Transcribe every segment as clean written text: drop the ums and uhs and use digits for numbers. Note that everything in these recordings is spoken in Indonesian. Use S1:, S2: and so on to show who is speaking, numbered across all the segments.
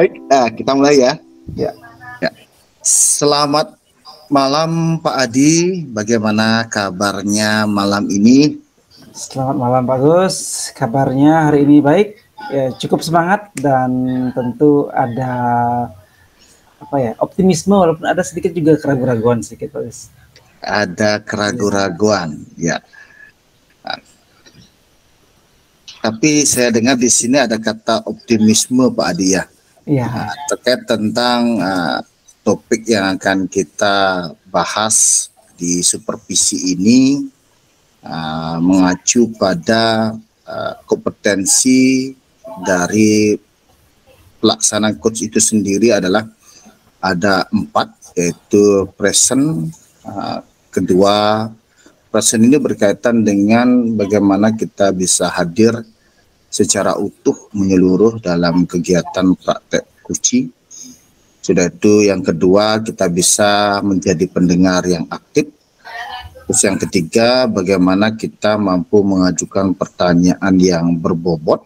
S1: Baik, kita mulai ya.
S2: Ya.
S1: Ya. Selamat malam Pak Adi, bagaimana kabarnya malam ini?
S2: Selamat malam Pak Gus, kabarnya hari ini baik, ya, cukup semangat dan tentu ada optimisme walaupun ada sedikit juga keraguan-raguan sedikit Pak Gus.
S1: Ada keraguan-raguan, ya. Nah, tapi saya dengar di sini ada kata optimisme Pak Adi ya.
S2: Iya.
S1: Terkait tentang topik yang akan kita bahas di supervisi ini mengacu pada kompetensi dari pelaksanaan coach itu sendiri adalah ada 4, yaitu present. Kedua, present ini berkaitan dengan bagaimana kita bisa hadir secara utuh menyeluruh dalam kegiatan praktek coaching. Sudah itu yang kedua, kita bisa menjadi pendengar yang aktif. Terus yang ketiga, bagaimana kita mampu mengajukan pertanyaan yang berbobot.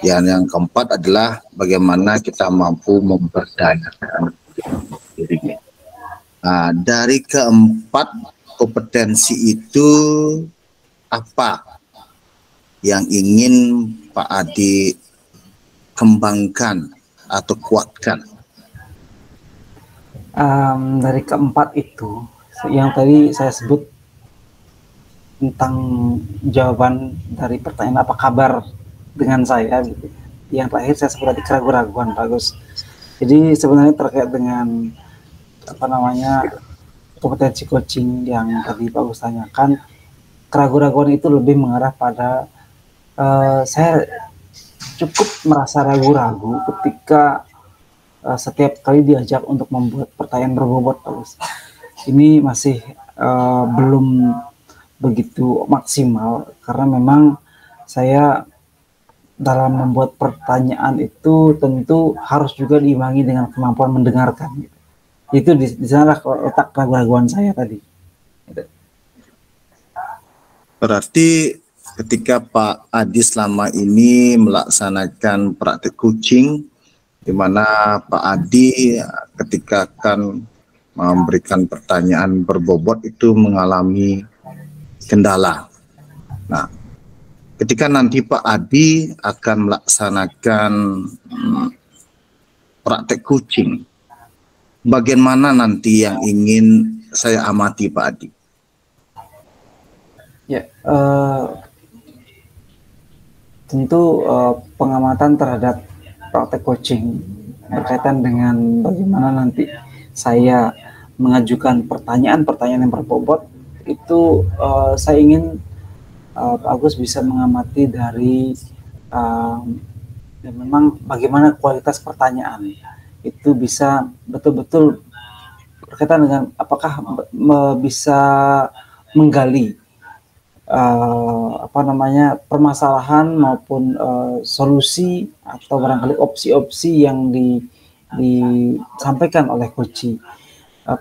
S1: Yang keempat adalah bagaimana kita mampu memperdayakan dirinya. Nah, dari keempat kompetensi itu apa yang ingin Pak Adi kembangkan atau kuatkan?
S2: Dari keempat itu, yang tadi saya sebut tentang jawaban dari pertanyaan apa kabar dengan saya, gitu. Yang terakhir saya sebut tadi keraguan-raguan Pak Gus. Jadi sebenarnya terkait dengan kompetensi coaching yang tadi Pak Gus tanyakan, keraguan-raguan itu lebih mengarah pada saya cukup merasa ragu-ragu ketika setiap kali diajak untuk membuat pertanyaan berbobot Pak Gus. Ini masih belum begitu maksimal karena memang saya dalam membuat pertanyaan itu tentu harus juga diimbangi dengan kemampuan mendengarkan. Itu di sana letak keraguan-raguan saya tadi.
S1: Berarti ketika Pak Adi selama ini melaksanakan praktik coaching, di mana Pak Adi ketika akan memberikan pertanyaan berbobot itu mengalami kendala. Nah, ketika nanti Pak Adi akan melaksanakan praktek coaching, bagaimana nanti yang ingin saya amati Pak Adi?
S2: Ya, tentu pengamatan terhadap praktek coaching berkaitan dengan bagaimana nanti saya mengajukan pertanyaan-pertanyaan yang berbobot itu saya ingin Pak Agus bisa mengamati dari dan memang bagaimana kualitas pertanyaan itu bisa betul-betul berkaitan dengan apakah bisa menggali permasalahan maupun solusi atau barangkali opsi-opsi yang disampaikan oleh coach.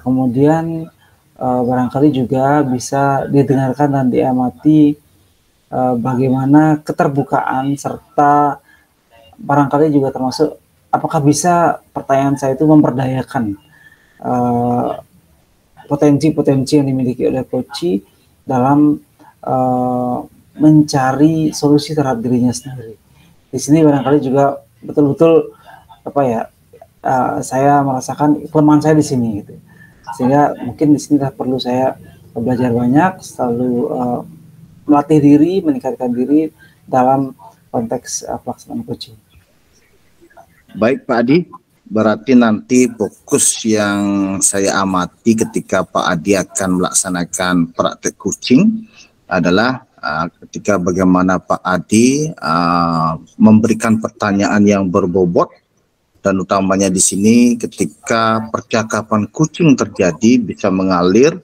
S2: Kemudian barangkali juga bisa didengarkan dan diamati bagaimana keterbukaan serta barangkali juga termasuk apakah bisa pertanyaan saya itu memperdayakan potensi-potensi yang dimiliki oleh coach dalam mencari solusi terhadap dirinya sendiri. Di sini barangkali juga betul-betul saya merasakan kelemahan saya di sini gitu. Sehingga mungkin di sini perlu saya belajar banyak, selalu melatih diri, meningkatkan diri dalam konteks pelaksanaan coaching.
S1: Baik Pak Adi, berarti nanti fokus yang saya amati ketika Pak Adi akan melaksanakan praktek coaching adalah ketika bagaimana Pak Adi memberikan pertanyaan yang berbobot, dan utamanya di sini ketika percakapan coaching terjadi bisa mengalir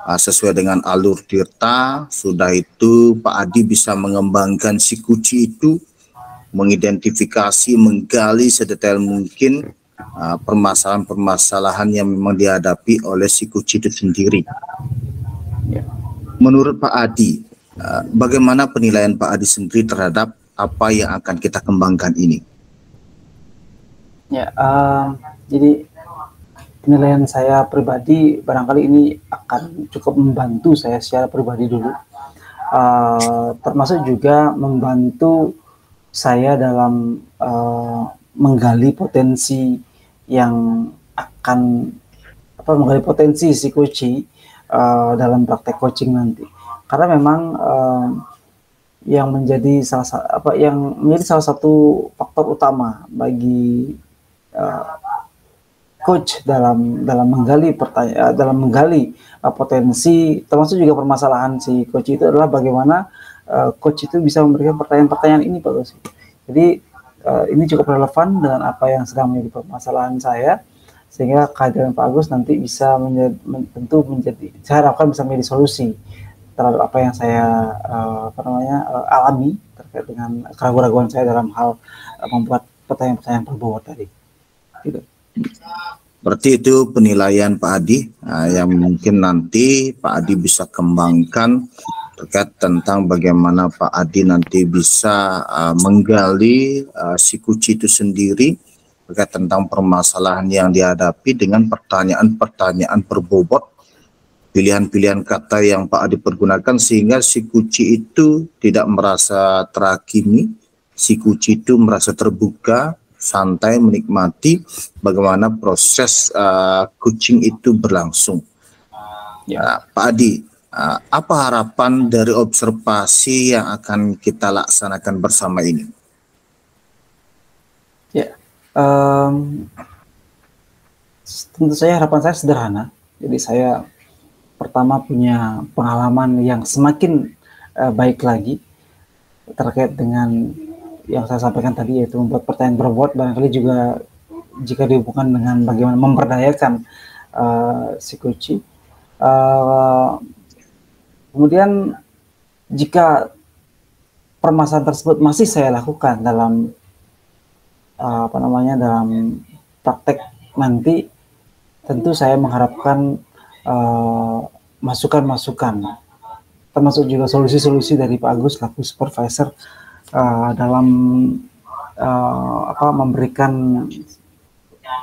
S1: sesuai dengan alur tirta. Sudah itu Pak Adi bisa mengembangkan si coach itu, mengidentifikasi, menggali sedetail mungkin permasalahan-permasalahan yang memang dihadapi oleh si coach itu sendiri. Menurut Pak Adi, bagaimana penilaian Pak Adi sendiri terhadap apa yang akan kita kembangkan ini?
S2: Ya, jadi penilaian saya pribadi barangkali ini akan cukup membantu saya secara pribadi dulu, termasuk juga membantu saya dalam menggali potensi yang akan menggali potensi si coach dalam praktek coaching nanti. Karena memang yang menjadi salah satu faktor utama bagi coach dalam menggali potensi, termasuk juga permasalahan si coach itu adalah bagaimana coach itu bisa memberikan pertanyaan-pertanyaan ini, Pak Gus. Jadi ini cukup relevan dengan apa yang sedang menjadi permasalahan saya, sehingga kehadiran Pak Agus nanti bisa saya harapkan bisa menjadi solusi terhadap apa yang saya alami terkait dengan keraguan-keraguan saya dalam hal membuat pertanyaan-pertanyaan berbobot tadi. Gitu.
S1: Berarti itu penilaian Pak Adi yang mungkin nanti Pak Adi bisa kembangkan terkait tentang bagaimana Pak Adi nanti bisa menggali si kuci itu sendiri terkait tentang permasalahan yang dihadapi dengan pertanyaan-pertanyaan berbobot, pilihan-pilihan kata yang Pak Adi pergunakan sehingga si kuci itu tidak merasa terhakimi, si kuci itu merasa terbuka, santai menikmati bagaimana proses coaching itu berlangsung. Ya. Pak Adi, apa harapan dari observasi yang akan kita laksanakan bersama ini?
S2: Ya, tentu saja harapan saya sederhana. Jadi saya pertama punya pengalaman yang semakin baik lagi terkait dengan yang saya sampaikan tadi, yaitu membuat pertanyaan berbobot, barangkali juga jika dihubungkan dengan bagaimana memberdayakan si coach. Kemudian jika permasalahan tersebut masih saya lakukan dalam dalam praktek nanti, tentu saya mengharapkan masukan-masukan, termasuk juga solusi-solusi dari Pak Agus selaku supervisor dalam memberikan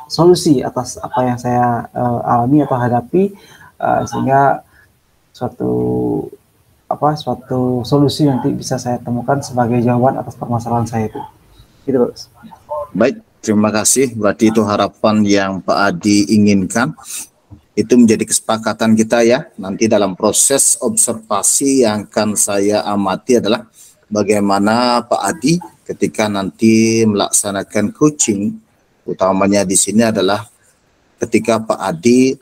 S2: solusi atas apa yang saya alami atau hadapi, sehingga suatu solusi nanti bisa saya temukan sebagai jawaban atas permasalahan saya itu. Gitu, Pak.
S1: Baik, terima kasih. Berarti itu harapan yang Pak Adi inginkan. Itu menjadi kesepakatan kita ya. Nanti dalam proses observasi yang akan saya amati adalah bagaimana Pak Adi ketika nanti melaksanakan coaching, utamanya di sini adalah ketika Pak Adi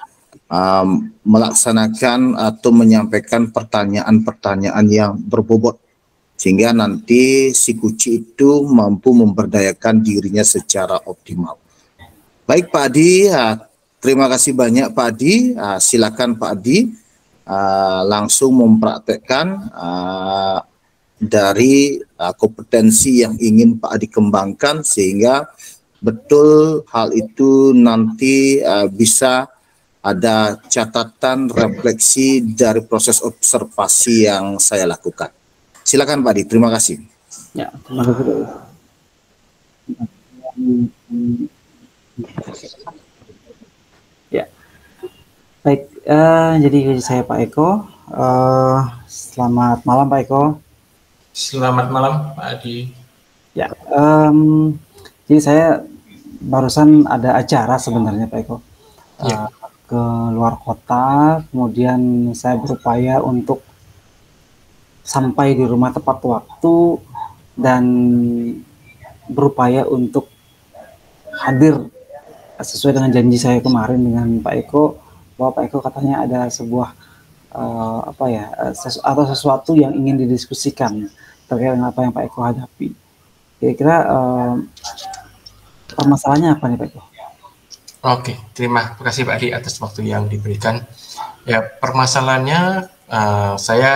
S1: melaksanakan atau menyampaikan pertanyaan-pertanyaan yang berbobot, sehingga nanti si kuci itu mampu memberdayakan dirinya secara optimal. Baik Pak Adi, terima kasih banyak Pak Adi. Silakan Pak Adi langsung mempraktekkan dari kompetensi yang ingin Pak Adi kembangkan, sehingga betul hal itu nanti bisa ada catatan refleksi dari proses observasi yang saya lakukan. Silakan Pak Adi, terima kasih.
S2: Ya, terima kasih. Ya, baik. Jadi saya Pak Eko. Selamat malam Pak Eko.
S3: Selamat malam Pak Adi.
S2: Ya, jadi saya barusan ada acara sebenarnya Pak Eko. Ya. Ke luar kota, kemudian saya berupaya untuk sampai di rumah tepat waktu dan berupaya untuk hadir sesuai dengan janji saya kemarin dengan Pak Eko, bahwa Pak Eko katanya ada sebuah sesuatu yang ingin didiskusikan terkait dengan apa yang Pak Eko hadapi. Kira-kira permasalahannya apa nih Pak Eko?
S3: Oke, terima kasih Pak Adi atas waktu yang diberikan. Ya, permasalahannya saya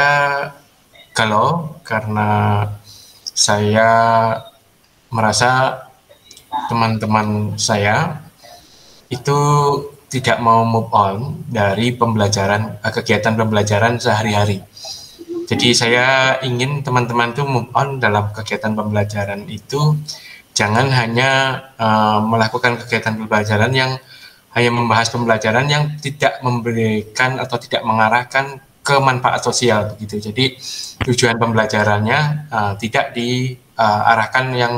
S3: galau karena saya merasa teman-teman saya itu tidak mau move on dari kegiatan pembelajaran sehari-hari. Jadi saya ingin teman-teman itu move on dalam kegiatan pembelajaran itu Jangan hanya melakukan kegiatan pembelajaran yang hanya membahas pembelajaran yang tidak memberikan atau tidak mengarahkan ke manfaat sosial begitu. Jadi tujuan pembelajarannya tidak diarahkan yang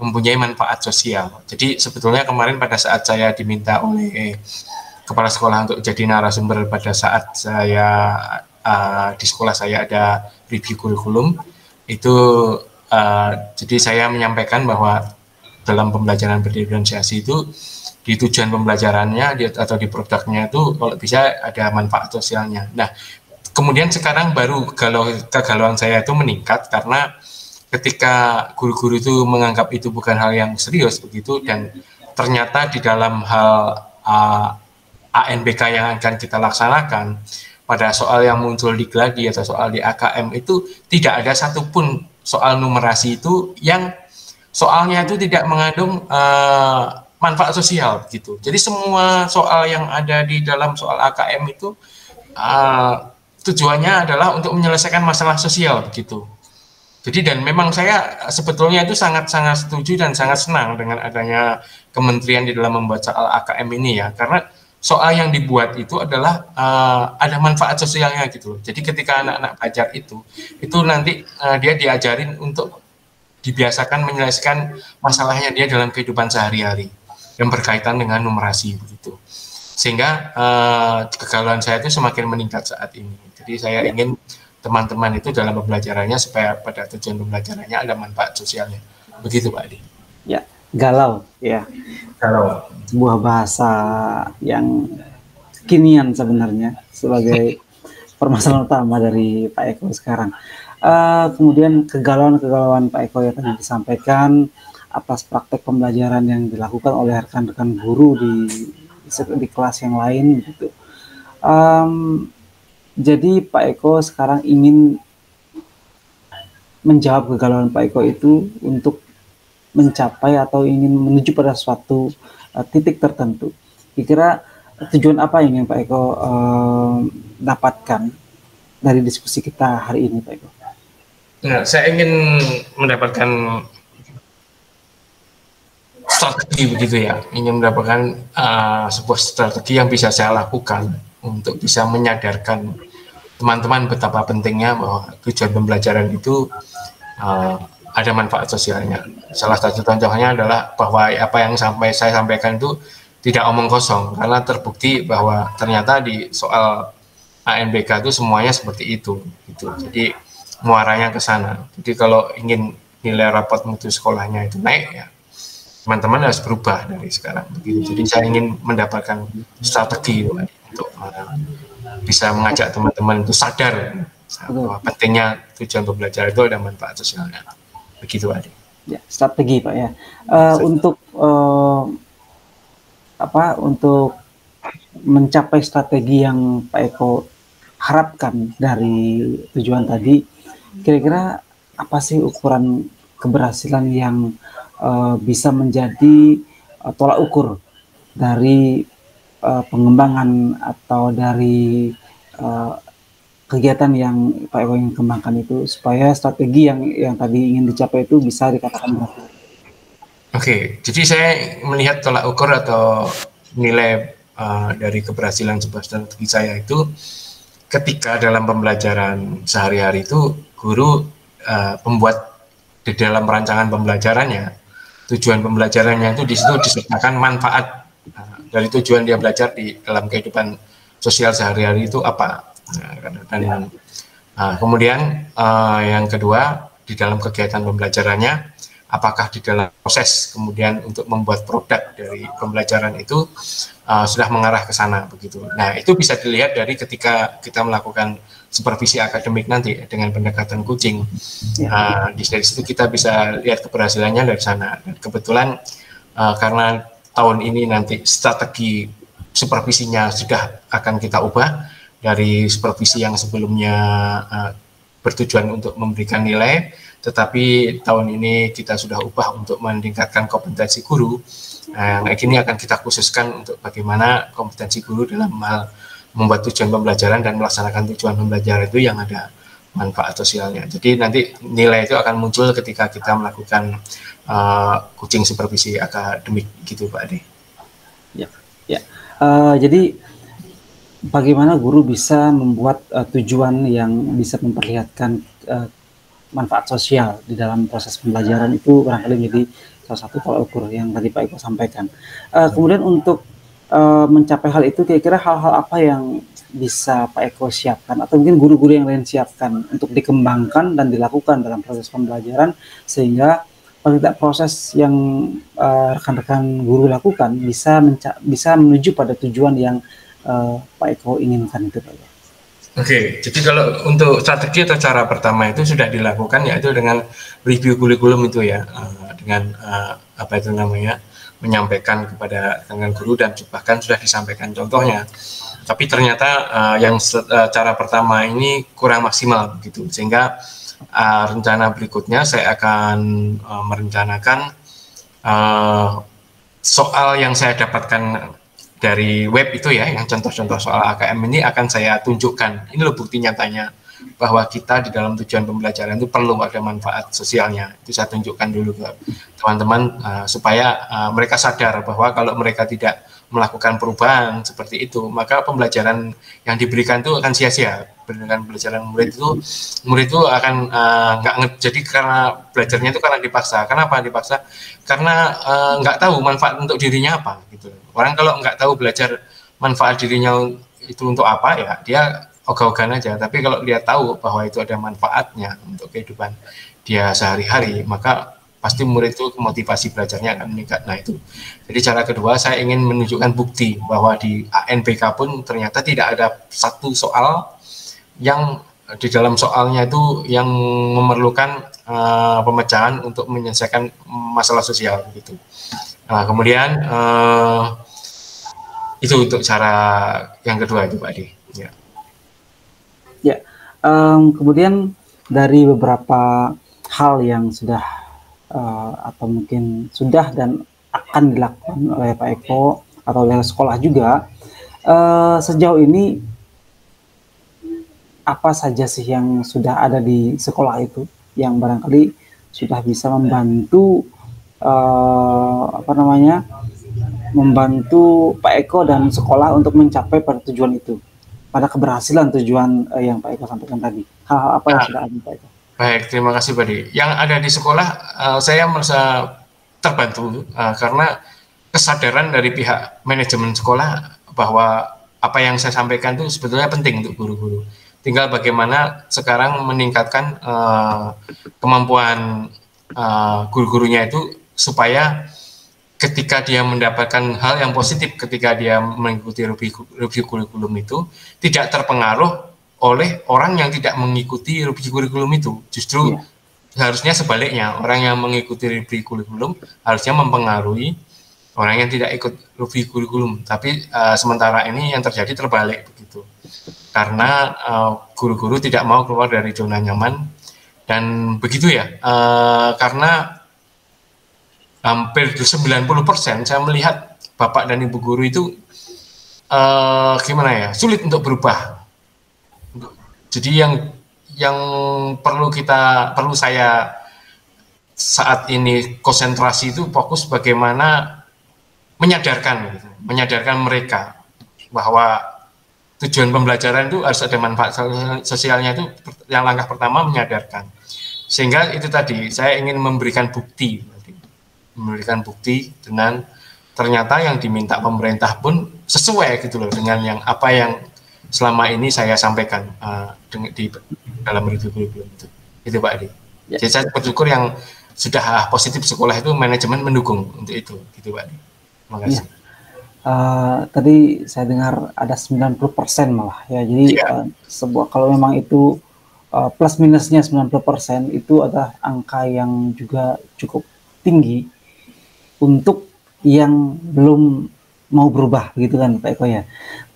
S3: mempunyai manfaat sosial. Jadi sebetulnya kemarin pada saat saya diminta oleh kepala sekolah untuk jadi narasumber pada saat saya di sekolah saya ada review kurikulum itu, jadi saya menyampaikan bahwa dalam pembelajaran berdiferensiasi itu di tujuan pembelajarannya atau di produknya itu kalau bisa ada manfaat sosialnya. Nah, kemudian sekarang baru kegalauan saya itu meningkat karena ketika guru-guru itu menganggap itu bukan hal yang serius begitu, dan ternyata di dalam hal ANBK yang akan kita laksanakan pada soal yang muncul di Gladi atau soal di AKM itu tidak ada satupun soal numerasi itu yang soalnya itu tidak mengandung manfaat sosial gitu. Jadi semua soal yang ada di dalam soal AKM itu tujuannya adalah untuk menyelesaikan masalah sosial begitu. Jadi dan memang saya sebetulnya itu sangat-sangat setuju dan sangat senang dengan adanya kementerian di dalam membuat soal AKM ini ya, karena soal yang dibuat itu adalah ada manfaat sosialnya gitu. Jadi ketika anak-anak pelajar itu nanti dia diajarin untuk dibiasakan menyelesaikan masalahnya dia dalam kehidupan sehari-hari yang berkaitan dengan numerasi begitu. Sehingga kegalauan saya itu semakin meningkat saat ini. Jadi saya ingin teman-teman itu dalam pembelajarannya supaya pada tujuan pembelajarannya ada manfaat sosialnya. Begitu Pak Adi.
S2: Ya, galau ya.
S3: Galau.
S2: Sebuah bahasa yang kekinian sebenarnya sebagai permasalahan utama dari Pak Eko sekarang. Kemudian kegalauan Pak Eko yang tadi disampaikan atas praktek pembelajaran yang dilakukan oleh rekan-rekan guru di kelas yang lain gitu. Jadi Pak Eko sekarang ingin menjawab kegalauan Pak Eko itu untuk mencapai atau ingin menuju pada suatu titik tertentu. Kira-kira tujuan apa yang ingin Pak Eko dapatkan dari diskusi kita hari ini Pak Eko?
S3: Nah, saya ingin mendapatkan strategi begitu ya, ingin mendapatkan sebuah strategi yang bisa saya lakukan untuk bisa menyadarkan teman-teman betapa pentingnya bahwa tujuan pembelajaran itu ada manfaat sosialnya. Salah satu contohnya adalah bahwa apa yang saya sampaikan itu tidak omong kosong, karena terbukti bahwa ternyata di soal ANBK itu semuanya seperti itu gitu. Jadi muaranya ke sana. Jadi kalau ingin nilai rapot mutu sekolahnya itu naik ya, teman-teman harus berubah dari sekarang begitu. Jadi saya ingin mendapatkan strategi untuk bisa mengajak teman-teman itu sadar bahwa pentingnya tujuan pembelajaran itu ada manfaat sosialnya. Begitu Adi.
S2: Ya, strategi Pak ya. Untuk untuk mencapai strategi yang Pak Eko harapkan dari tujuan tadi, kira-kira apa sih ukuran keberhasilan yang bisa menjadi tolak ukur dari pengembangan atau dari kegiatan yang Pak Eko ingin kembangkan itu supaya strategi yang tadi ingin dicapai itu bisa dikatakan berhasil?
S3: Oke, jadi saya melihat tolak ukur atau nilai dari keberhasilan sebuah strategi saya itu ketika dalam pembelajaran sehari-hari itu guru membuat di dalam rancangan pembelajarannya, tujuan pembelajarannya itu di situ disertakan manfaat dari tujuan dia belajar di dalam kehidupan sosial sehari-hari itu apa. Dan kemudian yang kedua, di dalam kegiatan pembelajarannya apakah di dalam proses kemudian untuk membuat produk dari pembelajaran itu sudah mengarah ke sana begitu. Nah, itu bisa dilihat dari ketika kita melakukan supervisi akademik nanti dengan pendekatan kucing. Dari situ kita bisa lihat keberhasilannya dari sana. Dan kebetulan karena tahun ini nanti strategi supervisinya sudah akan kita ubah dari supervisi yang sebelumnya bertujuan untuk memberikan nilai, tetapi tahun ini kita sudah ubah untuk meningkatkan kompetensi guru. Nah, ini akan kita khususkan untuk bagaimana kompetensi guru dalam hal membuat tujuan pembelajaran dan melaksanakan tujuan pembelajaran itu yang ada manfaat sosialnya. Jadi nanti nilai itu akan muncul ketika kita melakukan coaching supervisi akademik gitu Pak Ade.
S2: Ya, ya. Jadi bagaimana guru bisa membuat tujuan yang bisa memperlihatkan manfaat sosial di dalam proses pembelajaran itu barangkali menjadi salah satu tolak ukur yang tadi Pak Eko sampaikan. Kemudian untuk mencapai hal itu, kira-kira hal-hal apa yang bisa Pak Eko siapkan atau mungkin guru-guru yang lain siapkan untuk dikembangkan dan dilakukan dalam proses pembelajaran sehingga paling tidak proses yang rekan-rekan guru lakukan bisa menuju pada tujuan yang Pak Eko inginkan itu Pak Eko.
S3: Oke, jadi kalau untuk strategi atau cara pertama itu sudah dilakukan yaitu dengan review kurikulum itu ya, dengan apa itu namanya, menyampaikan kepada rekan guru dan bahkan sudah disampaikan contohnya. Tapi ternyata yang cara pertama ini kurang maksimal begitu, sehingga rencana berikutnya saya akan merencanakan soal yang saya dapatkan dari web itu ya, yang contoh-contoh soal AKM ini akan saya tunjukkan. Ini loh bukti nyatanya bahwa kita di dalam tujuan pembelajaran itu perlu ada manfaat sosialnya. Itu saya tunjukkan dulu ke teman-teman supaya mereka sadar bahwa kalau mereka tidak melakukan perubahan seperti itu, maka pembelajaran yang diberikan itu akan sia-sia. Dengan pembelajaran murid itu akan jadi karena belajarnya itu karena dipaksa. Kenapa dipaksa? Karena nggak tahu manfaat untuk dirinya apa gitu. Orang kalau nggak tahu belajar manfaat dirinya itu untuk apa ya dia ogah-ogahan aja. Tapi kalau dia tahu bahwa itu ada manfaatnya untuk kehidupan dia sehari-hari, maka pasti murid itu motivasi belajarnya akan meningkat. Nah itu. Jadi cara kedua saya ingin menunjukkan bukti bahwa di ANBK pun ternyata tidak ada satu soal yang di dalam soalnya itu yang memerlukan pemecahan untuk menyelesaikan masalah sosial gitu. Nah, kemudian itu untuk cara yang kedua itu Pak Adi. Ya.
S2: Ya. Kemudian dari beberapa hal yang sudah atau mungkin sudah dan akan dilakukan oleh Pak Eko atau oleh sekolah juga, sejauh ini apa saja sih yang sudah ada di sekolah itu yang barangkali sudah bisa membantu membantu Pak Eko dan sekolah untuk mencapai pada tujuan itu, pada keberhasilan tujuan yang Pak Eko sampaikan tadi. Hal-hal apa yang sudah ada Pak Eko?
S3: Baik, terima kasih Pak Adi. Yang ada di sekolah saya merasa terbantu karena kesadaran dari pihak manajemen sekolah bahwa apa yang saya sampaikan itu sebetulnya penting untuk guru-guru. Tinggal bagaimana sekarang meningkatkan kemampuan guru-gurunya itu supaya ketika dia mendapatkan hal yang positif ketika dia mengikuti review kurikulum itu tidak terpengaruh oleh orang yang tidak mengikuti review kurikulum itu. Justru harusnya sebaliknya, orang yang mengikuti review kurikulum harusnya mempengaruhi orang yang tidak ikut review kurikulum. Tapi sementara ini yang terjadi terbalik begitu. Karena guru-guru tidak mau keluar dari zona nyaman dan begitu ya. Karena hampir 90% saya melihat Bapak dan Ibu guru itu sulit untuk berubah. Jadi yang perlu saya saat ini konsentrasi itu fokus bagaimana menyadarkan mereka bahwa tujuan pembelajaran itu harus ada manfaat sosialnya. Itu yang langkah pertama, menyadarkan. Sehingga itu tadi saya ingin memberikan bukti dengan ternyata yang diminta pemerintah pun sesuai gitu loh dengan apa yang selama ini saya sampaikan di dalam review kurikulum itu Pak Adi. Ya. Jadi saya bersyukur yang sudah positif sekolah itu manajemen mendukung untuk itu gitu Pak Adi. Terima kasih.
S2: Tadi saya dengar ada 90% malah ya. Jadi kalau memang itu plus minusnya 90% itu adalah angka yang juga cukup tinggi untuk yang belum mau berubah gitu kan Pak Eko ya.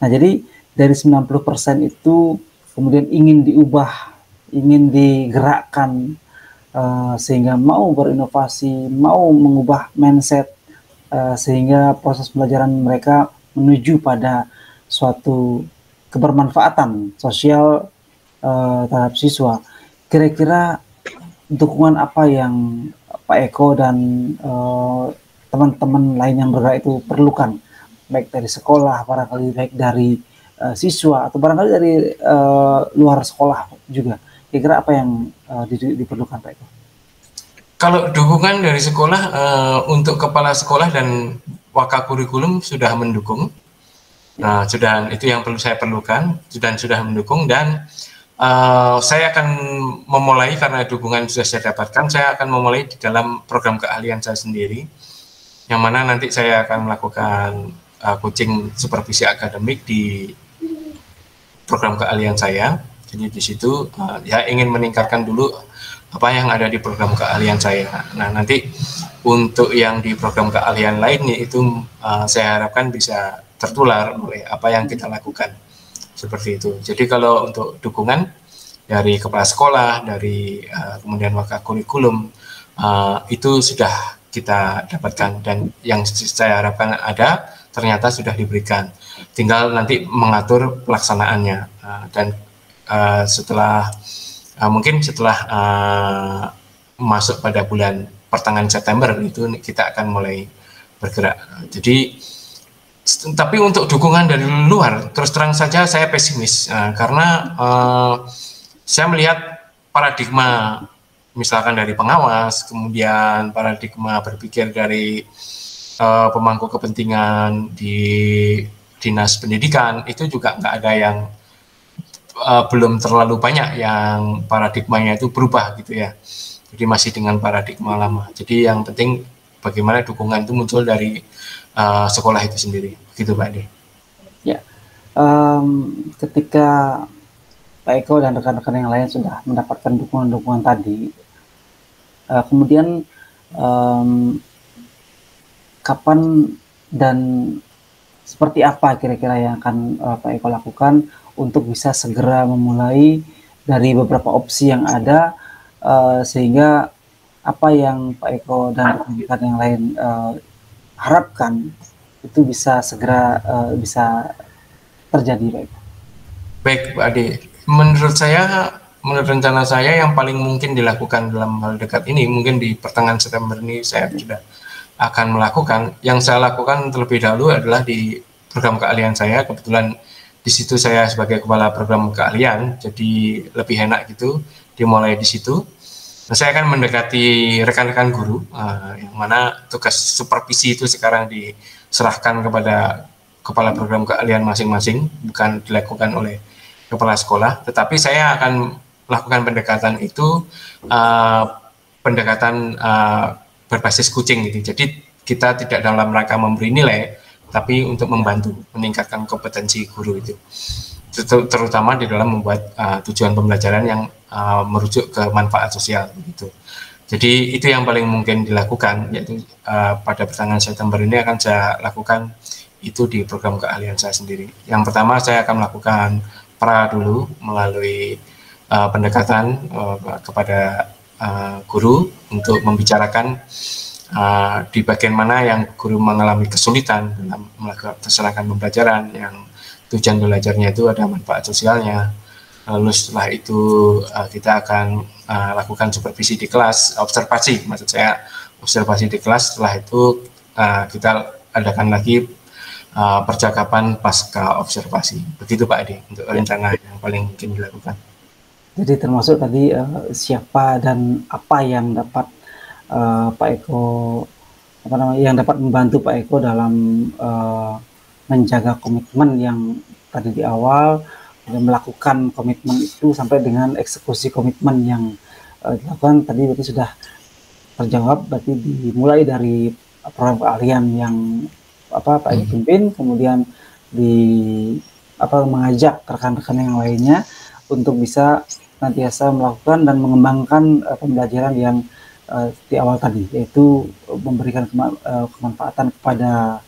S2: Nah jadi dari 90% itu kemudian ingin diubah, ingin digerakkan sehingga mau berinovasi, mau mengubah mindset sehingga proses pembelajaran mereka menuju pada suatu kebermanfaatan sosial terhadap siswa. Kira-kira dukungan apa yang Pak Eko dan teman-teman lain yang bergerak itu perlukan, baik dari sekolah, barangkali baik dari siswa, atau barangkali dari luar sekolah juga. Kira-kira apa yang diperlukan Pak Eko?
S3: Kalau dukungan dari sekolah, untuk kepala sekolah dan wakakurikulum sudah mendukung. Sudah, itu yang saya perlukan, dan sudah mendukung, dan saya akan memulai, karena dukungan sudah saya dapatkan, saya akan memulai di dalam program keahlian saya sendiri, yang mana nanti saya akan melakukan coaching supervisi akademik di program keahlian saya. Jadi di situ ya ingin meningkatkan dulu apa yang ada di program keahlian saya. Nah, nanti untuk yang di program keahlian lainnya itu saya harapkan bisa tertular oleh apa yang kita lakukan. Seperti itu. Jadi kalau untuk dukungan dari kepala sekolah, dari kemudian wakakurikulum, itu sudah kita dapatkan, dan yang saya harapkan ada ternyata sudah diberikan. Tinggal nanti mengatur pelaksanaannya, dan setelah mungkin setelah masuk pada bulan pertengahan September itu kita akan mulai bergerak. Jadi tapi untuk dukungan dari luar, terus terang saja saya pesimis, karena saya melihat paradigma misalkan dari pengawas, kemudian paradigma berpikir dari pemangku kepentingan di dinas pendidikan, itu juga nggak ada yang belum terlalu banyak yang paradigmanya itu berubah gitu ya. Jadi masih dengan paradigma lama. Jadi yang penting bagaimana dukungan itu muncul dari sekolah itu sendiri, gitu Pak Ade.
S2: Ya, ketika Pak Eko dan rekan-rekan yang lain sudah mendapatkan dukungan-dukungan tadi, kemudian kapan dan seperti apa kira-kira yang akan Pak Eko lakukan untuk bisa segera memulai dari beberapa opsi yang ada, sehingga apa yang Pak Eko dan rekan-rekan yang lain harapkan itu bisa segera bisa terjadi, Pak Eko.
S3: Baik, Pak Ade. Menurut rencana saya yang paling mungkin dilakukan dalam hal dekat ini, mungkin di pertengahan September ini saya sudah akan melakukan. Yang saya lakukan terlebih dahulu adalah di program keahlian saya. Kebetulan di situ saya sebagai kepala program keahlian, jadi lebih enak gitu dimulai di situ. Nah, saya akan mendekati rekan-rekan guru, yang mana tugas supervisi itu sekarang diserahkan kepada kepala program keahlian masing-masing, bukan dilakukan oleh kepala sekolah, tetapi saya akan melakukan pendekatan itu, pendekatan berbasis coaching gitu. Jadi kita tidak dalam rangka memberi nilai, tapi untuk membantu meningkatkan kompetensi guru itu, terutama di dalam membuat tujuan pembelajaran yang merujuk ke manfaat sosial gitu. Jadi itu yang paling mungkin dilakukan, yaitu pada pertengahan September ini akan saya lakukan itu di program keahlian saya sendiri. Yang pertama saya akan melakukan pra dulu melalui pendekatan kepada guru untuk membicarakan di bagian mana yang guru mengalami kesulitan dalam melaksanakan pembelajaran, yang tujuan belajarnya itu ada manfaat sosialnya. Lalu setelah itu kita akan lakukan supervisi di kelas, observasi, maksud saya observasi di kelas. Setelah itu kita adakan lagi percakapan pasca observasi. Begitu Pak Adi untuk rencana yang paling mungkin dilakukan.
S2: Jadi termasuk tadi siapa dan apa yang dapat Pak Eko, yang dapat membantu Pak Eko dalam menjaga komitmen yang tadi di awal, dan melakukan komitmen itu sampai dengan eksekusi komitmen yang dilakukan tadi berarti sudah terjawab. Berarti dimulai dari program keahlian yang Pak Eko pimpin, kemudian mengajak rekan-rekan yang lainnya untuk bisa nantiasa melakukan dan mengembangkan pembelajaran yang di awal tadi, yaitu memberikan kemanfaatan kepada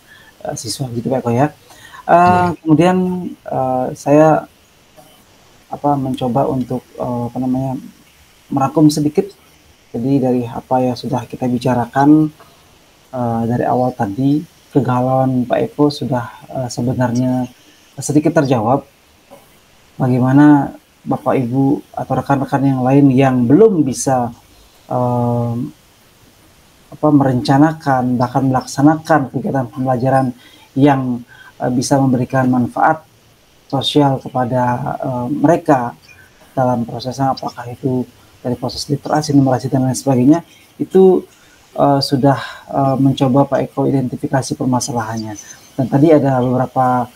S2: siswa gitu Pak Eko ya. Kemudian saya mencoba untuk merangkum sedikit jadi dari apa yang sudah kita bicarakan dari awal tadi. Kegalauan Pak Eko sudah sebenarnya sedikit terjawab. Bagaimana Bapak Ibu atau rekan-rekan yang lain yang belum bisa merencanakan bahkan melaksanakan kegiatan pembelajaran yang bisa memberikan manfaat sosial kepada mereka dalam prosesnya, apakah itu dari proses literasi, numerasi dan lain sebagainya, itu sudah mencoba Pak Eko identifikasi permasalahannya. Dan tadi ada beberapa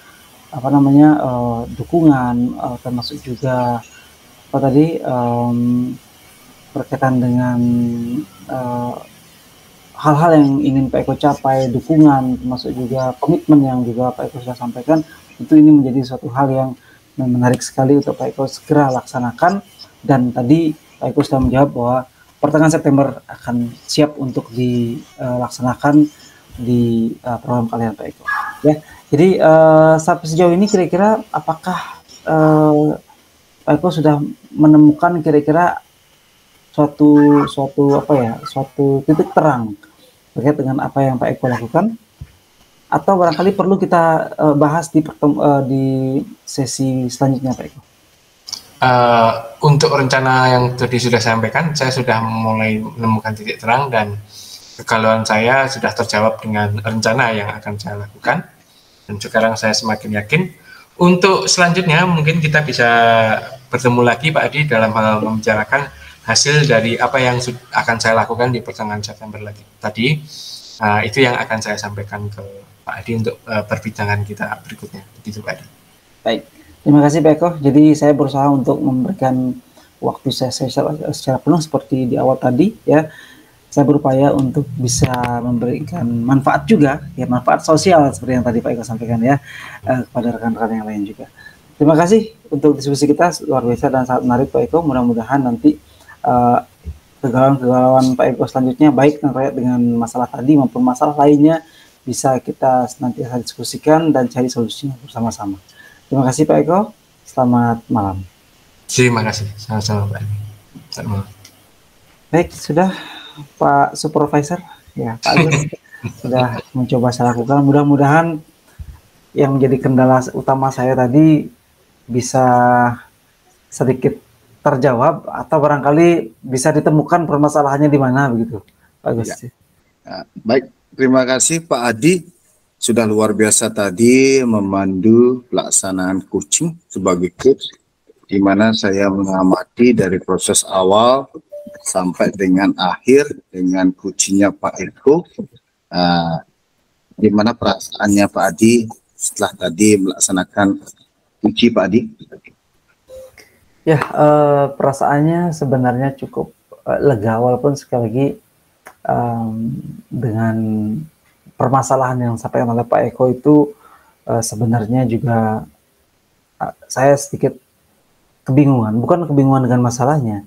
S2: dukungan, termasuk juga berkaitan dengan hal-hal yang ingin Pak Eko capai, dukungan, termasuk juga komitmen yang juga Pak Eko sudah sampaikan. Tentu ini menjadi suatu hal yang menarik sekali untuk Pak Eko segera laksanakan. Dan tadi Pak Eko sudah menjawab bahwa pertengahan September akan siap untuk dilaksanakan di program kalian Pak Eko. Ya, jadi sampai sejauh ini kira-kira apakah Pak Eko sudah menemukan kira-kira suatu titik terang terkait dengan apa yang Pak Eko lakukan, atau barangkali perlu kita bahas di sesi selanjutnya Pak Eko?
S3: Untuk rencana yang tadi sudah saya sampaikan, saya sudah mulai menemukan titik terang dan kegalauan saya sudah terjawab dengan rencana yang akan saya lakukan, dan sekarang saya semakin yakin. Untuk selanjutnya mungkin kita bisa bertemu lagi Pak Adi dalam hal membicarakan hasil dari apa yang akan saya lakukan di pertengahan September lagi tadi. Itu yang akan saya sampaikan ke Pak Adi untuk perbincangan kita berikutnya. Begitu Pak Adi.
S2: Baik, terima kasih Pak Eko. Jadi saya berusaha untuk memberikan waktu saya secara penuh seperti di awal tadi ya. Saya berupaya untuk bisa memberikan manfaat juga, ya manfaat sosial seperti yang tadi Pak Eko sampaikan ya, kepada rekan-rekan yang lain juga. Terima kasih untuk diskusi kita, luar biasa dan sangat menarik Pak Eko. Mudah-mudahan nanti kegalauan Pak Eko selanjutnya baik terkait dengan masalah tadi maupun masalah lainnya bisa kita nanti diskusikan dan cari solusinya bersama-sama. Terima kasih Pak Eko, selamat malam.
S3: Terima kasih, sama-sama Pak Eko. Selamat malam.
S2: Baik, sudah Pak Supervisor, ya Pak Agus sudah mencoba saya lakukan. Mudah-mudahan yang menjadi kendala utama saya tadi bisa sedikit terjawab atau barangkali bisa ditemukan permasalahannya di mana begitu, Pak Gus.
S1: Ya. Baik, terima kasih Pak Adi, sudah luar biasa tadi memandu pelaksanaan coaching sebagai coach, di mana saya mengamati dari proses awal sampai dengan akhir dengan coachingnya Pak Eko. Di mana perasaannya Pak Adi setelah tadi melaksanakan uji Pak Adi?
S2: Ya, perasaannya sebenarnya cukup lega, walaupun sekali lagi dengan permasalahan yang disampaikan oleh Pak Eko itu sebenarnya juga saya sedikit kebingungan, bukan kebingungan dengan masalahnya,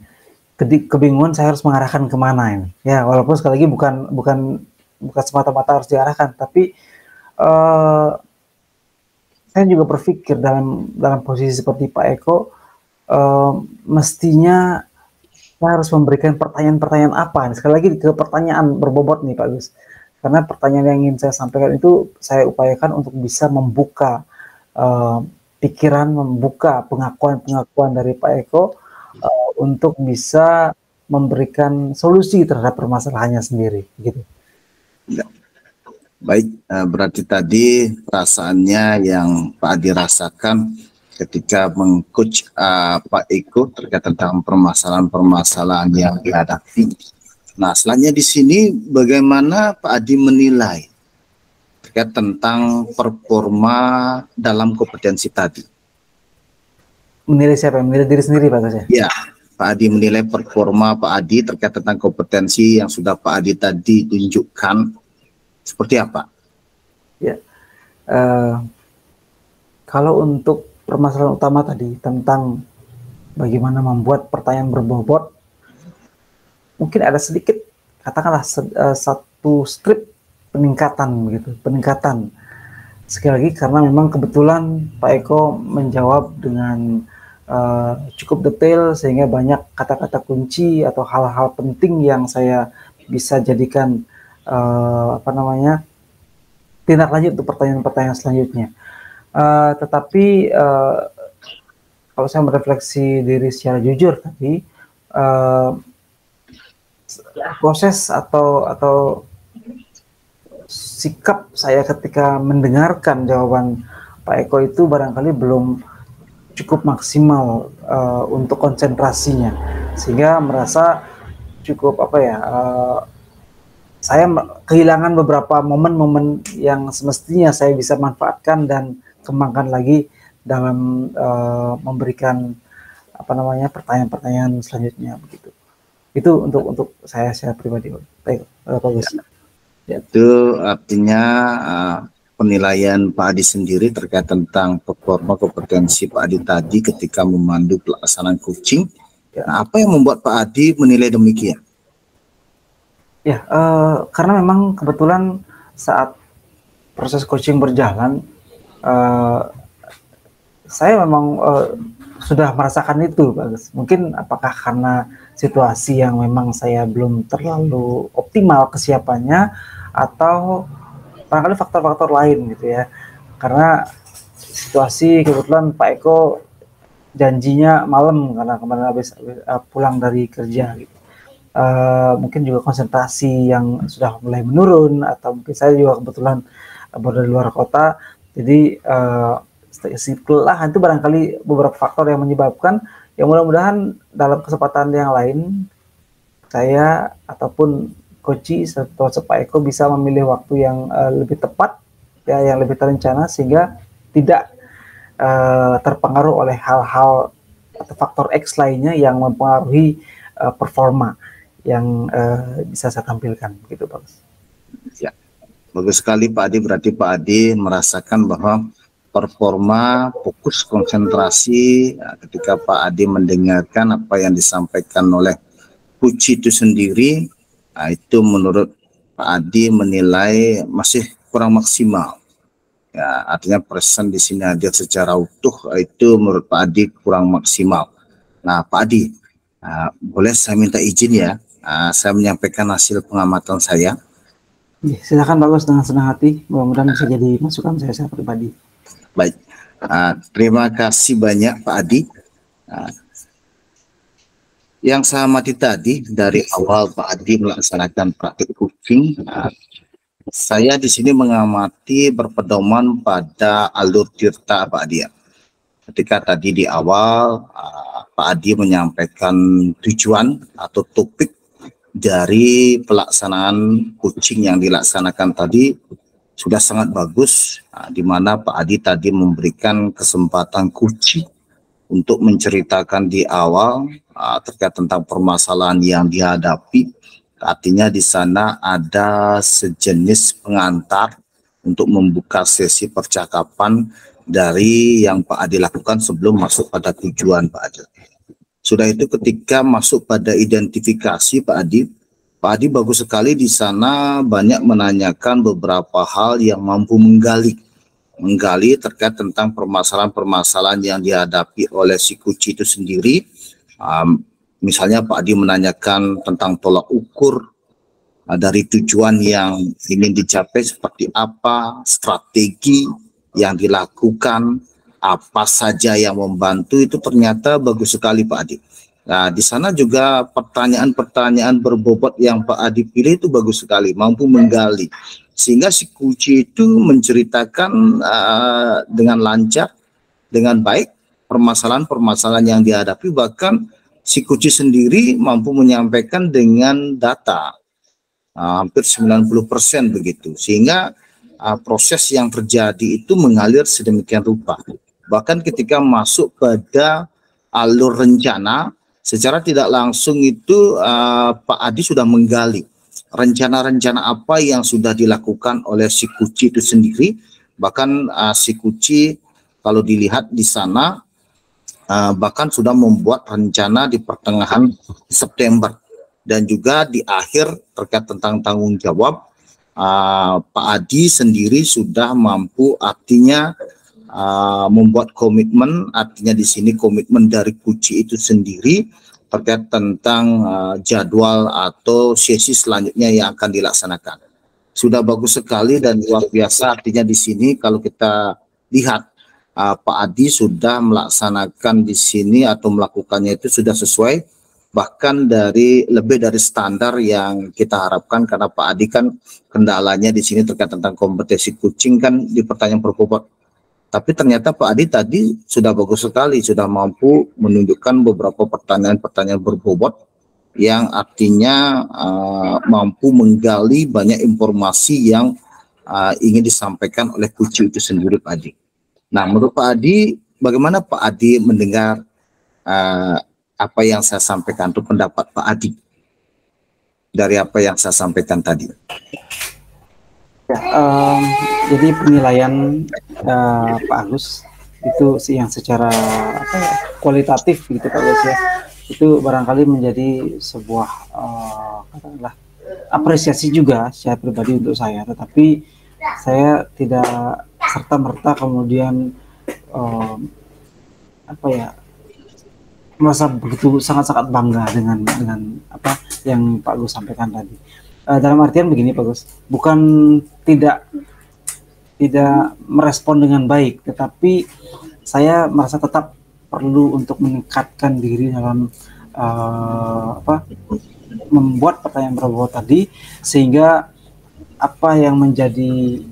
S2: kebingungan saya harus mengarahkan kemana ini. Ya, walaupun sekali lagi bukan semata-mata harus diarahkan, tapi saya juga berpikir dalam posisi seperti Pak Eko, mestinya saya harus memberikan pertanyaan-pertanyaan apa? Sekali lagi ke pertanyaan berbobot nih Pak Gus, karena pertanyaan yang ingin saya sampaikan itu saya upayakan untuk bisa membuka pikiran, membuka pengakuan-pengakuan dari Pak Eko untuk bisa memberikan solusi terhadap permasalahannya sendiri, gitu.
S1: Ya. Baik, berarti tadi perasaannya yang Pak Adi rasakan ketika mengcoach Pak Eko terkait tentang permasalahan-permasalahan yang dihadapi. Nah, selanjutnya di sini bagaimana Pak Adi menilai terkait tentang performa dalam kompetensi tadi?
S2: Menilai siapa? Menilai diri sendiri Pak Gus ya?
S1: Ya, Pak Adi menilai performa Pak Adi terkait tentang kompetensi yang sudah Pak Adi tadi tunjukkan seperti apa?
S2: Ya, kalau untuk permasalahan utama tadi tentang bagaimana membuat pertanyaan berbobot, mungkin ada sedikit, katakanlah satu strip peningkatan begitu, peningkatan. Sekali lagi karena memang kebetulan Pak Eko menjawab dengan cukup detail sehingga banyak kata-kata kunci atau hal-hal penting yang saya bisa jadikan tindak lanjut untuk pertanyaan-pertanyaan selanjutnya. Tetapi kalau saya merefleksi diri secara jujur tadi, proses atau sikap saya ketika mendengarkan jawaban Pak Eko itu barangkali belum cukup maksimal untuk konsentrasinya, sehingga merasa cukup saya kehilangan beberapa momen-momen yang semestinya saya bisa manfaatkan dan kembangkan lagi dalam memberikan pertanyaan-pertanyaan selanjutnya begitu. Itu untuk saya pribadi. Baik, Pak Gus.
S1: Ya. Itu artinya penilaian Pak Adi sendiri terkait tentang performa kompetensi Pak Adi tadi ketika memandu pelaksanaan coaching. Ya. Nah, apa yang membuat Pak Adi menilai demikian?
S2: Ya, karena memang kebetulan saat proses coaching berjalan, saya memang sudah merasakan itu, Pak Gus. Mungkin apakah karena situasi yang memang saya belum terlalu optimal kesiapannya, atau barangkali faktor-faktor lain gitu ya. Karena situasi kebetulan Pak Eko janjinya malam karena kemarin habis pulang dari kerja gitu. Mungkin juga konsentrasi yang sudah mulai menurun, atau mungkin saya juga kebetulan baru dari luar kota, jadi kelelahan itu barangkali beberapa faktor yang menyebabkan. Yang mudah-mudahan dalam kesempatan yang lain saya ataupun Koci atau Pak Eko bisa memilih waktu yang lebih tepat, ya, yang lebih terencana, sehingga tidak terpengaruh oleh hal-hal atau faktor X lainnya yang mempengaruhi performa yang bisa saya tampilkan, gitu Pak.
S1: Ya, bagus sekali Pak Adi. Berarti Pak Adi merasakan bahwa performa, fokus, konsentrasi ketika Pak Adi mendengarkan apa yang disampaikan oleh Koci itu sendiri. Nah, itu menurut Pak Adi menilai masih kurang maksimal. Ya, artinya present di sini hadir secara utuh, itu menurut Pak Adi kurang maksimal. Nah, Pak Adi, boleh saya minta izin ya, saya menyampaikan hasil pengamatan saya.
S2: Ya, silakan Pak Gus, dengan senang hati. Mudah-mudahan bisa jadi masukan saya pribadi.
S1: Baik, terima kasih banyak Pak Adi. Yang saya amati tadi dari awal Pak Adi melaksanakan praktik coaching, saya di sini mengamati berpedoman pada alur tirta Pak Adi. Ketika tadi di awal Pak Adi menyampaikan tujuan atau topik dari pelaksanaan coaching yang dilaksanakan tadi sudah sangat bagus, di mana Pak Adi tadi memberikan kesempatan coaching untuk menceritakan di awal terkait tentang permasalahan yang dihadapi. Artinya di sana ada sejenis pengantar untuk membuka sesi percakapan dari yang Pak Adi lakukan sebelum masuk pada tujuan Pak Adi. Sudah itu ketika masuk pada identifikasi Pak Adi bagus sekali di sana banyak menanyakan beberapa hal yang mampu menggali terkait tentang permasalahan-permasalahan yang dihadapi oleh si Koci itu sendiri. Misalnya Pak Adi menanyakan tentang tolak ukur dari tujuan yang ingin dicapai seperti apa, strategi yang dilakukan, apa saja yang membantu, itu ternyata bagus sekali Pak Adi. Nah, di sana juga pertanyaan-pertanyaan berbobot yang Pak Adi pilih itu bagus sekali, mampu menggali. Sehingga si Koci itu menceritakan dengan lancar, dengan baik, permasalahan-permasalahan yang dihadapi, bahkan si Koci sendiri mampu menyampaikan dengan data, hampir 90% begitu. Sehingga proses yang terjadi itu mengalir sedemikian rupa. Bahkan ketika masuk pada alur rencana, secara tidak langsung itu Pak Adi sudah menggali rencana-rencana apa yang sudah dilakukan oleh si Koci itu sendiri. Bahkan si Koci kalau dilihat di sana bahkan sudah membuat rencana di pertengahan September, dan juga di akhir terkait tentang tanggung jawab Pak Adi sendiri sudah mampu, artinya membuat komitmen. Artinya di sini komitmen dari Koci itu sendiri terkait tentang jadwal atau sesi selanjutnya yang akan dilaksanakan. Sudah bagus sekali dan luar biasa. Artinya di sini kalau kita lihat Pak Adi sudah melaksanakan di sini atau melakukannya itu sudah sesuai, bahkan lebih dari standar yang kita harapkan, karena Pak Adi kan kendalanya di sini terkait tentang kompetensi kucing kan di pertanyaan berbobot. Tapi ternyata Pak Adi tadi sudah bagus sekali, sudah mampu menunjukkan beberapa pertanyaan-pertanyaan berbobot yang artinya mampu menggali banyak informasi yang ingin disampaikan oleh kucing itu sendiri, Pak Adi. Nah, menurut Pak Adi, bagaimana Pak Adi mendengar apa yang saya sampaikan, itu pendapat Pak Adi dari apa yang saya sampaikan tadi?
S2: Ya, jadi penilaian Pak Agus itu sih yang secara kualitatif gitu Pak Agus ya, itu barangkali menjadi sebuah katakanlah apresiasi juga secara pribadi untuk saya, tetapi saya tidak serta-merta kemudian merasa begitu sangat-sangat bangga dengan apa yang Pak Gus sampaikan tadi. Dalam artian begini Pak Gus, bukan tidak merespon dengan baik, tetapi saya merasa tetap perlu untuk meningkatkan diri dalam membuat pertanyaan berbobot tadi, sehingga apa yang menjadi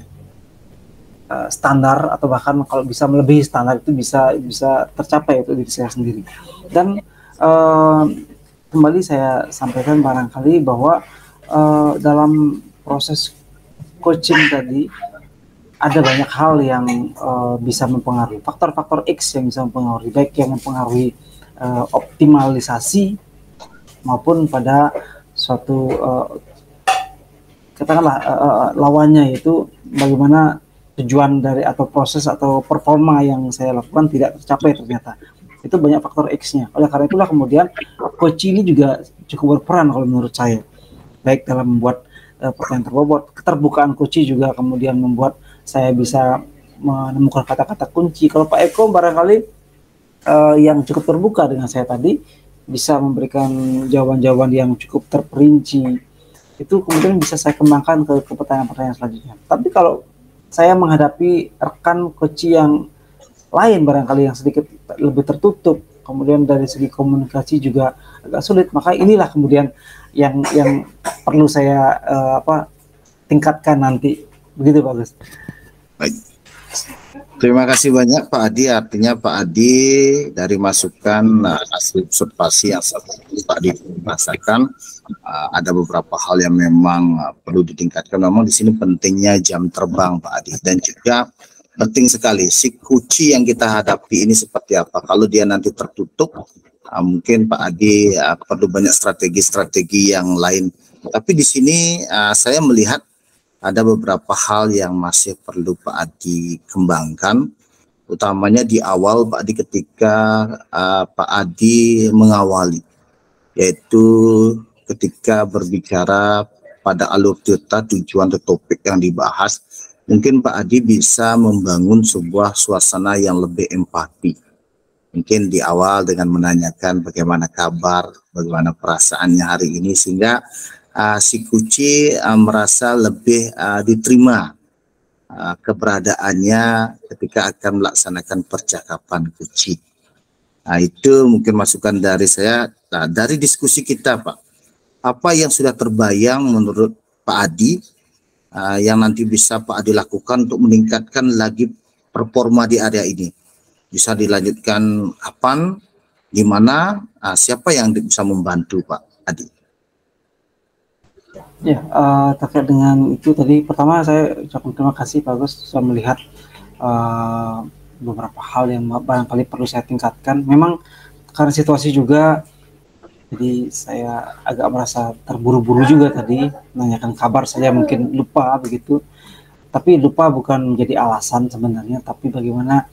S2: standar atau bahkan kalau bisa melebihi standar itu bisa tercapai untuk diri saya sendiri. Dan kembali saya sampaikan barangkali bahwa dalam proses coaching tadi ada banyak hal yang bisa mempengaruhi, faktor-faktor X yang bisa mempengaruhi, baik yang mempengaruhi optimalisasi maupun pada suatu katakanlah lawannya, yaitu bagaimana tujuan dari atau proses atau performa yang saya lakukan tidak tercapai ternyata. Itu banyak faktor X-nya. Oleh karena itulah kemudian coach ini juga cukup berperan kalau menurut saya, baik dalam membuat pertanyaan terbobot. Keterbukaan coach juga kemudian membuat saya bisa menemukan kata-kata kunci. Kalau Pak Eko barangkali yang cukup terbuka dengan saya tadi, bisa memberikan jawaban-jawaban yang cukup terperinci, itu kemudian bisa saya kembangkan ke pertanyaan-pertanyaan selanjutnya. Tapi kalau saya menghadapi rekan coach yang lain barangkali yang sedikit lebih tertutup, kemudian dari segi komunikasi juga agak sulit, maka inilah kemudian yang perlu saya tingkatkan nanti, begitu Pak Gus.
S1: Baik. Terima kasih banyak Pak Adi. Artinya Pak Adi dari masukan hasil observasi yang Pak Adi bahasakan, ada beberapa hal yang memang perlu ditingkatkan. Memang di sini pentingnya jam terbang Pak Adi, dan juga penting sekali si kuci yang kita hadapi ini seperti apa. Kalau dia nanti tertutup, mungkin Pak Adi perlu banyak strategi-strategi yang lain. Tapi di sini saya melihat ada beberapa hal yang masih perlu Pak Adi kembangkan, utamanya di awal Pak Adi ketika Pak Adi mengawali, yaitu ketika berbicara pada alur cerita, tujuan atau topik yang dibahas, mungkin Pak Adi bisa membangun sebuah suasana yang lebih empati. Mungkin di awal dengan menanyakan bagaimana kabar, bagaimana perasaannya hari ini, sehingga si kuci merasa lebih diterima keberadaannya ketika akan melaksanakan percakapan kuci. Itu mungkin masukan dari saya. Nah, dari diskusi kita Pak, apa yang sudah terbayang menurut Pak Adi yang nanti bisa Pak Adi lakukan untuk meningkatkan lagi performa di area ini? Bisa dilanjutkan kapan, gimana, siapa yang bisa membantu Pak Adi?
S2: Ya, terkait dengan itu tadi, pertama saya ucapkan terima kasih Pak Agus sudah melihat beberapa hal yang barangkali perlu saya tingkatkan. Memang karena situasi juga, jadi saya agak merasa terburu-buru juga tadi, menanyakan kabar saja mungkin lupa begitu. Tapi lupa bukan menjadi alasan sebenarnya, tapi bagaimana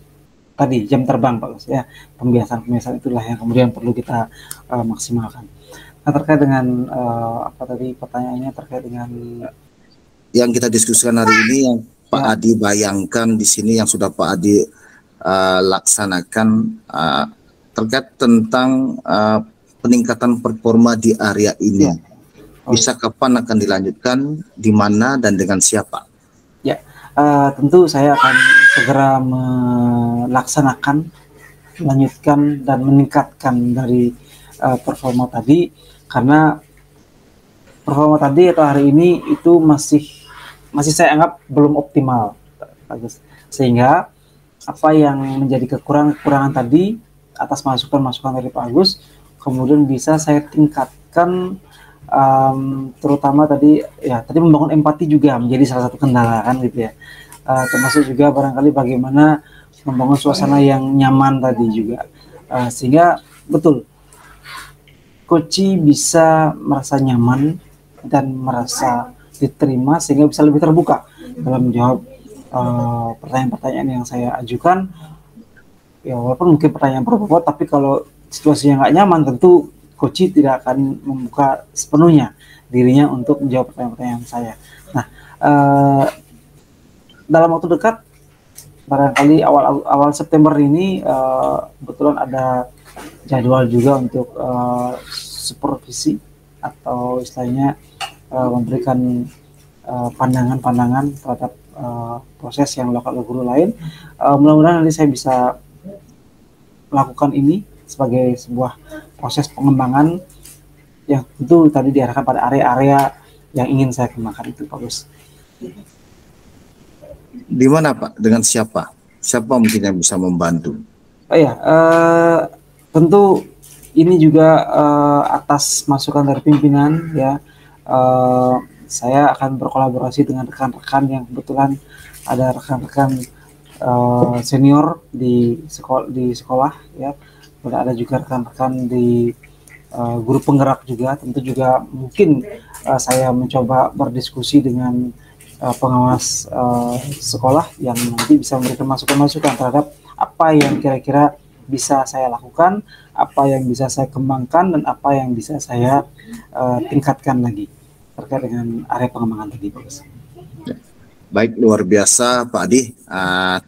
S2: tadi jam terbang Pak Agus ya, pembiasaan itulah yang kemudian perlu kita maksimalkan. Nah, terkait dengan tadi pertanyaannya terkait dengan
S1: yang kita diskusikan hari ini, yang Pak Adi bayangkan di sini, yang sudah Pak Adi laksanakan terkait tentang peningkatan performa di area ini. Bisa kapan akan dilanjutkan, di mana dan dengan siapa?
S2: Ya, tentu saya akan segera melaksanakan, melanjutkan dan meningkatkan dari performa tadi, karena performa tadi atau hari ini itu masih saya anggap belum optimal, bagus. Sehingga apa yang menjadi kekurangan tadi atas masukan-masukan dari Pak Agus kemudian bisa saya tingkatkan, terutama tadi membangun empati juga menjadi salah satu kendala kan gitu ya, termasuk juga barangkali bagaimana membangun suasana yang nyaman tadi juga, sehingga betul coach bisa merasa nyaman dan merasa diterima sehingga bisa lebih terbuka dalam menjawab pertanyaan-pertanyaan yang saya ajukan. Ya walaupun mungkin pertanyaan berbobot, tapi kalau situasinya nggak nyaman tentu coach tidak akan membuka sepenuhnya dirinya untuk menjawab pertanyaan-pertanyaan saya. Nah, dalam waktu dekat barangkali awal September ini kebetulan ada jadwal juga untuk supervisi atau istilahnya memberikan pandangan-pandangan terhadap proses yang dilakukan oleh guru lain. Mudah-mudahan nanti saya bisa melakukan ini sebagai sebuah proses pengembangan yang tentu tadi diarahkan pada area-area yang ingin saya kembangkan itu, Pak Gus.
S1: Di mana Pak? Dengan siapa? Siapa mungkin yang bisa membantu?
S2: Oh ya, tentu ini juga atas masukan dari pimpinan ya. Saya akan berkolaborasi dengan rekan-rekan yang kebetulan ada rekan-rekan senior di sekolah ya. Kemudian ada juga rekan-rekan di guru penggerak juga. Tentu juga mungkin saya mencoba berdiskusi dengan pengawas sekolah yang nanti bisa memberikan masukan-masukan terhadap apa yang kira-kira bisa saya lakukan, apa yang bisa saya kembangkan, dan apa yang bisa saya tingkatkan lagi terkait dengan area pengembangan tadi, Pak Gus.
S1: Baik, luar biasa Pak Adi,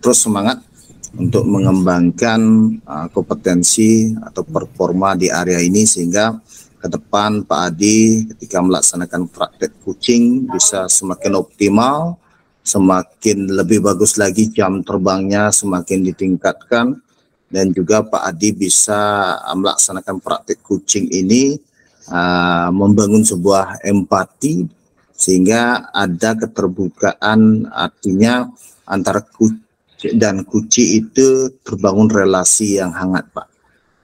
S1: terus semangat untuk mengembangkan kompetensi atau performa di area ini sehingga ke depan Pak Adi ketika melaksanakan praktek coaching bisa semakin optimal, semakin lebih bagus lagi, jam terbangnya semakin ditingkatkan, dan juga Pak Adi bisa melaksanakan praktek coaching ini membangun sebuah empati sehingga ada keterbukaan, artinya antara coach dan coach itu terbangun relasi yang hangat, Pak.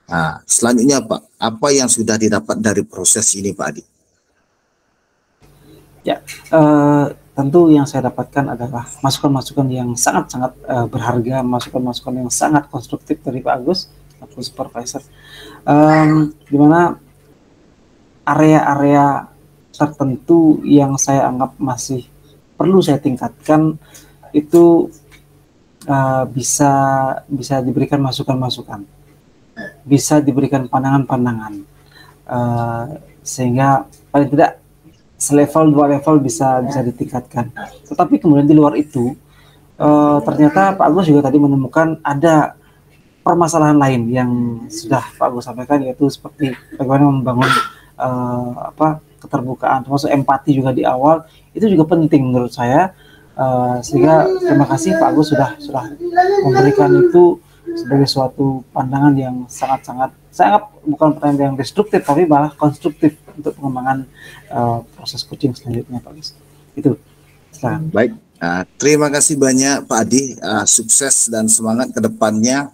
S1: Nah, selanjutnya Pak, apa yang sudah didapat dari proses ini Pak Adi?
S2: Ya, tentu yang saya dapatkan adalah masukan-masukan yang sangat-sangat berharga, masukan-masukan yang sangat konstruktif dari Pak Agus, aku supervisor, di mana area-area tertentu yang saya anggap masih perlu saya tingkatkan itu bisa diberikan masukan-masukan, bisa diberikan pandangan-pandangan, sehingga paling tidak selevel 2 level bisa ditingkatkan. Tetapi kemudian di luar itu ternyata Pak Agus juga tadi menemukan ada permasalahan lain yang sudah Pak Agus sampaikan, yaitu seperti bagaimana membangun keterbukaan, termasuk empati juga di awal, itu juga penting menurut saya. Sehingga terima kasih Pak Agus sudah memberikan itu sebagai suatu pandangan yang sangat-sangat, saya anggap bukan pertanyaan yang destruktif tapi malah konstruktif untuk pengembangan proses coaching selanjutnya, Pak Agus. Itu. Silakan.
S1: Baik, terima kasih banyak Pak Adi, sukses dan semangat ke depannya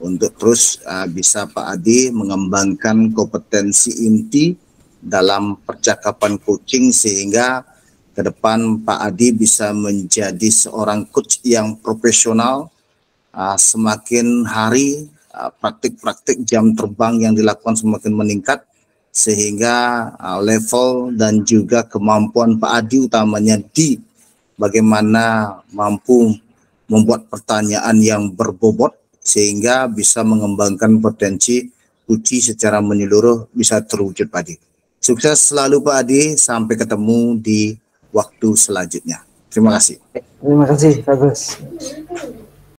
S1: untuk terus bisa Pak Adi mengembangkan kompetensi inti dalam percakapan coaching sehingga ke depan Pak Adi bisa menjadi seorang coach yang profesional. Semakin hari praktik-praktik jam terbang yang dilakukan semakin meningkat sehingga level dan juga kemampuan Pak Adi utamanya di bagaimana mampu membuat pertanyaan yang berbobot sehingga bisa mengembangkan potensi coaching secara menyeluruh bisa terwujud Pak Adi. Sukses selalu Pak Adi, sampai ketemu di waktu selanjutnya. Terima kasih.
S2: Terima kasih, Pak Gus.